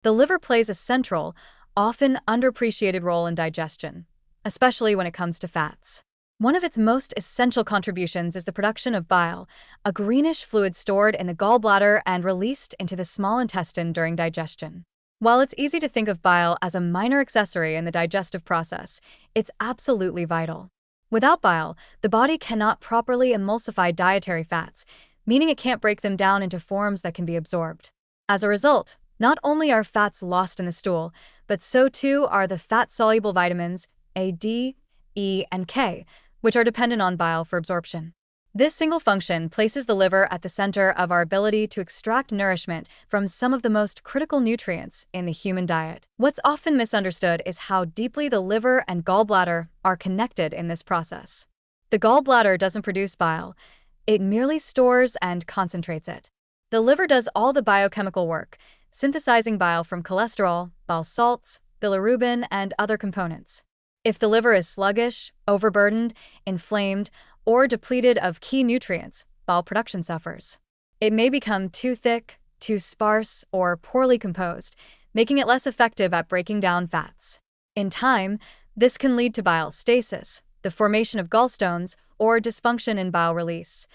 The liver plays a central, often underappreciated role in digestion, especially when it comes to fats. One of its most essential contributions is the production of bile, a greenish fluid stored in the gallbladder and released into the small intestine during digestion. While it's easy to think of bile as a minor accessory in the digestive process, it's absolutely vital. Without bile, the body cannot properly emulsify dietary fats, meaning it can't break them down into forms that can be absorbed. As a result, not only are fats lost in the stool, but so too are the fat-soluble vitamins A, D, E, and K, which are dependent on bile for absorption. This single function places the liver at the center of our ability to extract nourishment from some of the most critical nutrients in the human diet. What's often misunderstood is how deeply the liver and gallbladder are connected in this process. The gallbladder doesn't produce bile, it merely stores and concentrates it. The liver does all the biochemical work, synthesizing bile from cholesterol, bile salts, bilirubin, and other components. If the liver is sluggish, overburdened, inflamed, or depleted of key nutrients, bile production suffers. It may become too thick, too sparse, or poorly composed, making it less effective at breaking down fats. In time, this can lead to bile stasis, the formation of gallstones, or dysfunction in bile release,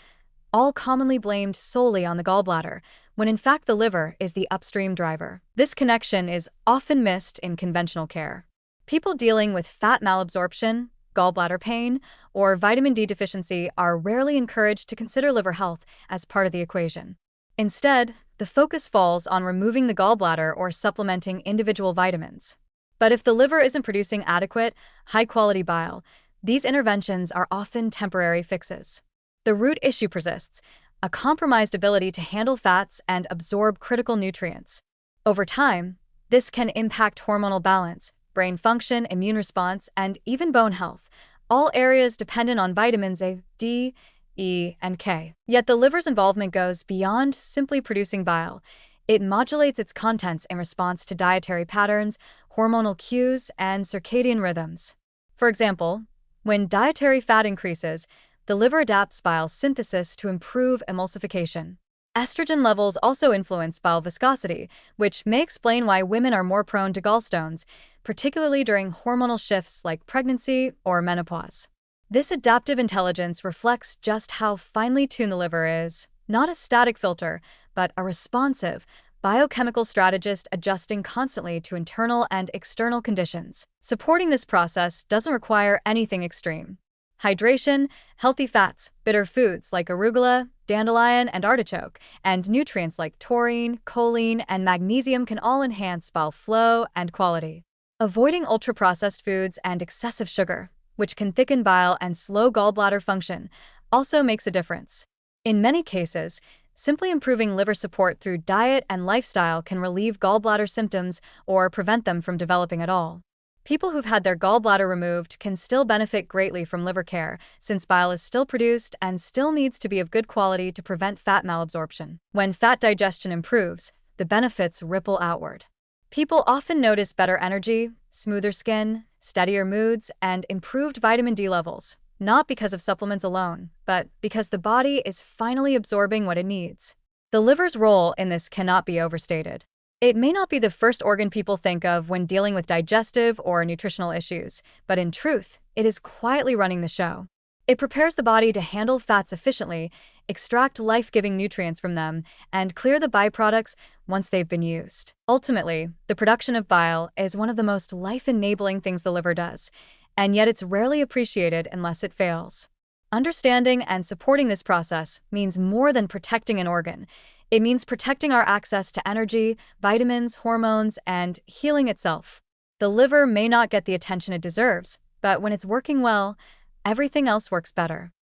all commonly blamed solely on the gallbladder, when in fact the liver is the upstream driver. This connection is often missed in conventional care. People dealing with fat malabsorption, gallbladder pain, or vitamin D deficiency are rarely encouraged to consider liver health as part of the equation. Instead, the focus falls on removing the gallbladder or supplementing individual vitamins. But if the liver isn't producing adequate, high-quality bile, these interventions are often temporary fixes. The root issue persists, a compromised ability to handle fats and absorb critical nutrients. Over time, this can impact hormonal balance, brain function, immune response, and even bone health, all areas dependent on vitamins A, D, E, and K. Yet the liver's involvement goes beyond simply producing bile. It modulates its contents in response to dietary patterns, hormonal cues, and circadian rhythms. For example, when dietary fat increases, the liver adapts bile synthesis to improve emulsification. Estrogen levels also influence bile viscosity, which may explain why women are more prone to gallstones, particularly during hormonal shifts like pregnancy or menopause. This adaptive intelligence reflects just how finely tuned the liver is, not a static filter, but a responsive, biochemical strategist adjusting constantly to internal and external conditions. Supporting this process doesn't require anything extreme. Hydration, healthy fats, bitter foods like arugula, dandelion, and artichoke, and nutrients like taurine, choline, and magnesium can all enhance bile flow and quality. Avoiding ultra-processed foods and excessive sugar, which can thicken bile and slow gallbladder function, also makes a difference. In many cases, simply improving liver support through diet and lifestyle can relieve gallbladder symptoms or prevent them from developing at all. People who've had their gallbladder removed can still benefit greatly from liver care, since bile is still produced and still needs to be of good quality to prevent fat malabsorption. When fat digestion improves, the benefits ripple outward. People often notice better energy, smoother skin, steadier moods, and improved vitamin D levels, not because of supplements alone, but because the body is finally absorbing what it needs. The liver's role in this cannot be overstated. It may not be the first organ people think of when dealing with digestive or nutritional issues, but in truth, it is quietly running the show. It prepares the body to handle fats efficiently, extract life-giving nutrients from them, and clear the byproducts once they've been used. Ultimately, the production of bile is one of the most life-enabling things the liver does, and yet it's rarely appreciated unless it fails. Understanding and supporting this process means more than protecting an organ. It means protecting our access to energy, vitamins, hormones, and healing itself. The liver may not get the attention it deserves, but when it's working well, everything else works better.